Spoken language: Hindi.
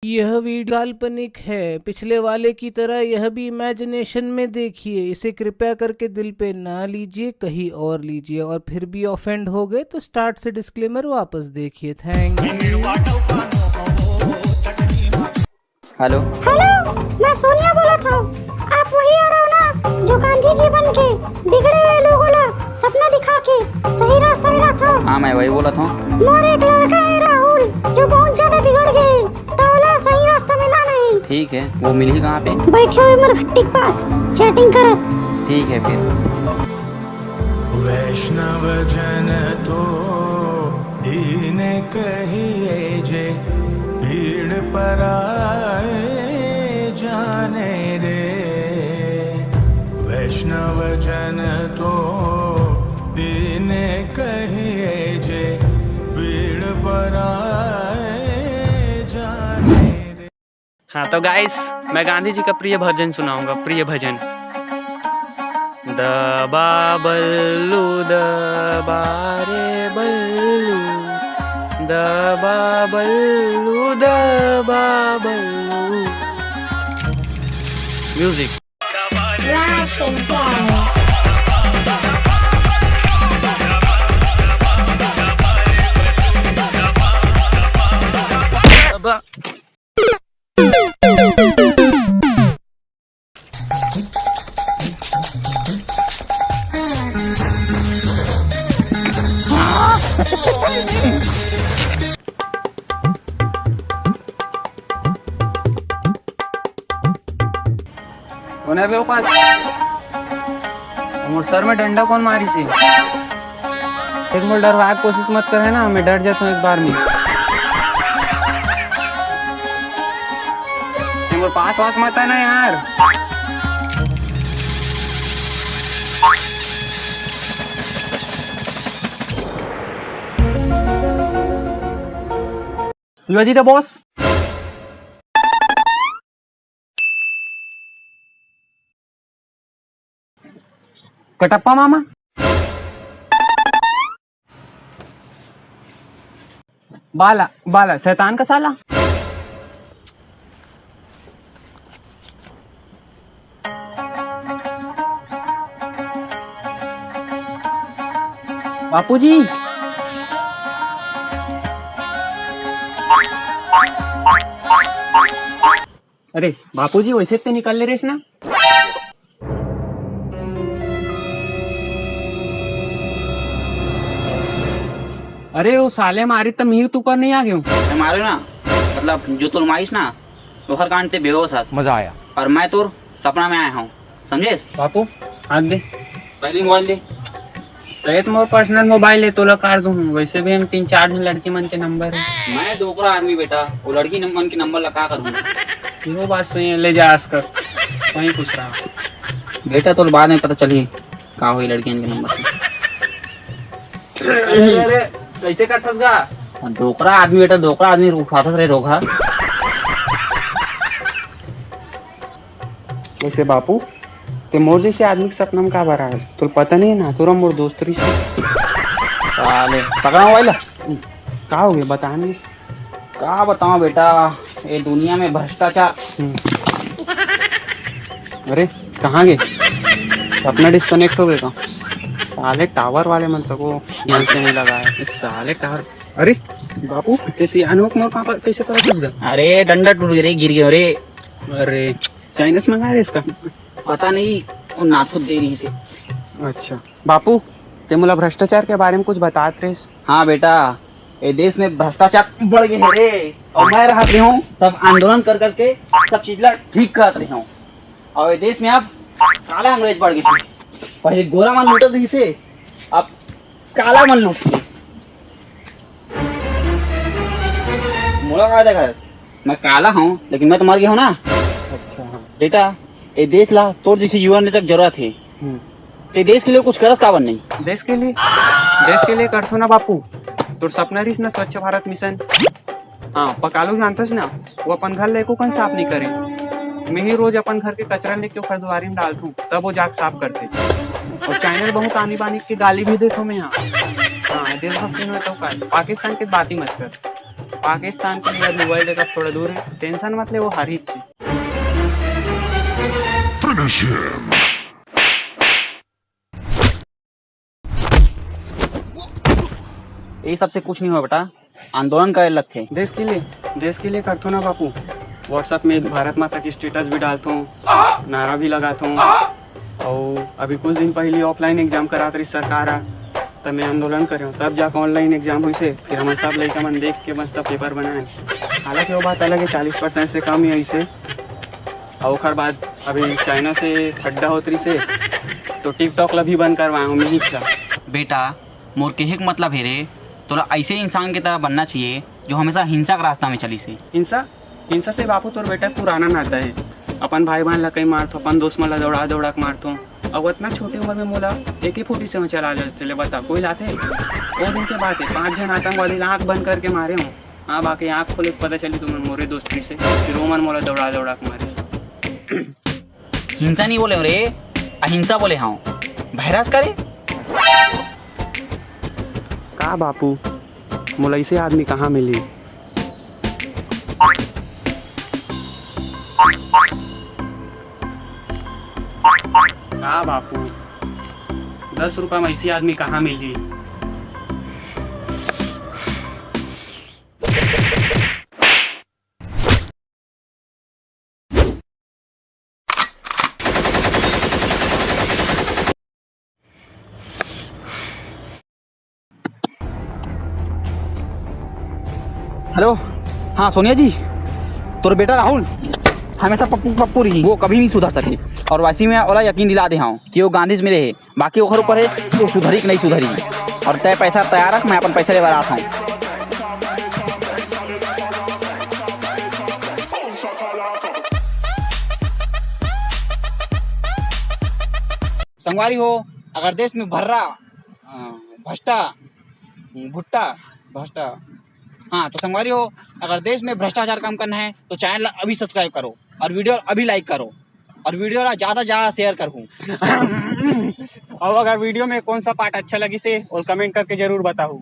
यह वीडियो काल्पनिक है। पिछले वाले की तरह यह भी इमेजिनेशन में देखिए। इसे कृपया करके दिल पे ना लीजिए, कहीं और लीजिए। और फिर भी ऑफेंड हो गए तो स्टार्ट से डिस्क्लेमर वापस देखिए। Thank you. हेलो हेलो, मैं सोनिया बोला था। आप वही आ रहे हो ना जो गांधी जी बन के बिगड़े हुए लोगों ला सपना दिखा के सही रास्ता मिला था। हाँ मैं वही बोला था। मोर एक लड़का है राहुल जो बहुत ज्यादा बिगड़ गए, तौला सही रास्ता मिला नहीं। ठीक है, वो मिली कहाँ पे? बैठे हुए मरघट्टी के पास चैटिंग करत। ठीक है फिर। वैष्णव जन तो दीन कहिए जे, भीड़ पराए जाने रे। वैष्णव जन तो दीन कहिए जे, भीड़ पराए जाने रे। हाँ तो गाइस, मैं गांधी जी का प्रिय भजन सुनाऊंगा। प्रिय भजन। दबा बल्लू दबा रे बल्लू, दबा बल्लू दबा बल्लू। म्यूजिक। दबा कौन है बे ऊपर? मोर सर में डंडा कौन मारी से? एक मोर डरवाए कोशिश मत करे ना, मैं डर जाता हूँ एक बार में। मोर पास वास मत है ना यार। Shivaji the boss. कटप्पा मामा। बाला बाला शैतान का साला। बापूजी। अरे बापूजी, वैसे तो निकल ले रेस ना। अरे वो साले मारी तो मीर तू पर नहीं आ गयो। मैं मारे ना, मतलब जो तुम मारिस ना तो हर कांटे बेहोश हस। मजा आया। और मैं तो सपना में आया हूँ, समझे? बापू हाथ दे। पहले मोबाइल दे। तो तुम्हारा पर्सनल मोबाइल है तो ला कर दूँ। वैसे भी हम 3-4 लड़की मन के नंबर है। मैं डोकरा आदमी बेटा, वो लड़की मन के नंबर लगा कर दूँ। वो बात सही है, ले जा आज कर। वहीं पूछ रहा बेटा तो बाद में पता चली कहाँ हुई लड़की के नंबर। कैसे कर फंस गा? डोकरा आदमी बेटा, डोकरा आदमी उठाता रहे रोगा। वैसे बापू ते मोर जैसे आदमी के सपना में का भरा है तो पता नहीं है ना, तोरा मोर दोस्त रही से। साले पकड़ा मोबाइल। का हो गया बता नहीं। क्या बताऊं बेटा, ये दुनिया में भ्रष्टाचार। अरे कहाँ गए? सपना डिस्कनेक्ट हो गया का? साले टावर वाले मतलब को ध्यान से नहीं लगाया। साले टावर। अरे बापू कैसे अनोख मोर कहाँ पर कैसे पता चल गया? अरे डंडा टूट गया, गिर गया। अरे अरे चाइना से मंगाया इसका? पता नहीं, वो नाथुत दे रही से। अच्छा बापू, ते मुला भ्रष्टाचार के बारे में कुछ बतात रहे? हाँ बेटा, ये देश में भ्रष्टाचार बढ़ गया है रे। और मैं रहते हूँ तब आंदोलन कर करके सब चीज ठीक कर रहे हूँ। और ये देश में अब काला अंग्रेज बढ़ गई थी। पहले गोरा मन लूटत रही से, अब काला मन लूटती है। मोला क्या देखा, मैं काला हूँ लेकिन मैं तो मर गया हूँ ना। अच्छा हाँ। बेटा ये देश ला तोड़ जैसे युवा नेता की जरूरत है। ये देश के लिए कुछ करस काबर नहीं? देश के लिए करथो ना बापू। तो सपना रही ना स्वच्छ भारत मिशन। हाँ पकालो जानते ना, वो अपन घर लेको कहीं साफ नहीं करे। मैं ही रोज अपन घर के कचरा लेके खरदुआरी में डालता हूँ, तब वो जाके साफ करते। और चाइना बहुत आनी बानी की गाली भी देखो मैं यहाँ। हाँ देशभक्ति में तो पाकिस्तान की बात ही मत कर। पाकिस्तान के लिए अभी वर्ल्ड कप थोड़ा दूर है, टेंशन मत ले, वो हार ही थी। ये सबसे कुछ नहीं हुआ बेटा, आंदोलन का अलग थे। देश के लिए करता हूँ ना बापू। व्हाट्सएप में भारत माता की स्टेटस भी डालता हूँ, नारा भी लगाता हूँ। और अभी कुछ दिन पहले ऑफलाइन एग्जाम करा रही सरकार, तब मैं आंदोलन कर रहा हूँ, तब जाकर ऑनलाइन एग्जाम हुई से फिर हमारे सब लड़का मन देख के मस्त पेपर बनाए। हालांकि वो बात अलग है, 40% से कम ही ऐसे। और उसके बाद अभी चाइना से खड्डा होतरी से तो टिकटॉक ला भी बंद करवाया हूँ मैं। बेटा मोर के हिक मतलब है रे, तोरा ऐसे इंसान की तरह बनना चाहिए जो हमेशा हिंसा का रास्ता में चली से। हिंसा से बापू तोर बेटा पुराना नाता है। अपन भाई बहन ला कहीं मारतो, अपन दोस्त मन ला दौड़ा के मारतो। अब इतना छोटी उम्र में मोला एक ही फुटी से मैं चला चले, बता कोई लाते। वो दिन के बात है, 5 जन आतंकवादी आँख बंद करके मारे हूँ। हाँ बाकी आँख खोले पता चली तुम्हें मोरे दोस्ती से, फिर वो मन मोला दौड़ा के मारे। हिंसा नहीं बोले रे, अहिंसा बोले। हाँ बहरास करे का बापू, मोला ऐसे आदमी कहाँ मिली। का बापू, 10 रुपये में ऐसी आदमी कहाँ मिली। हेलो, हाँ सोनिया जी, तोर बेटा राहुल हमेशा पप्पू पप्पू रही, वो कभी नहीं सुधर सके। और वैसे में ओला यकीन दिला दे हाँ कि वो गांधी में रहे, बाकी ओखर ऊपर है वो सुधरी कि नहीं सुधरी। और तय पैसा तैयार रख, मैं अपन पैसे ले बरात हूँ। संगवारी हो, अगर देश में भर्रा भ्रष्टा हाँ तो संगवारी हो, अगर देश में भ्रष्टाचार कम करना है तो चैनल अभी सब्सक्राइब करो और वीडियो अभी लाइक करो और वीडियो ज़्यादा शेयर करूँ। और अगर वीडियो में कौन सा पार्ट अच्छा लगी से और कमेंट करके जरूर बताओ।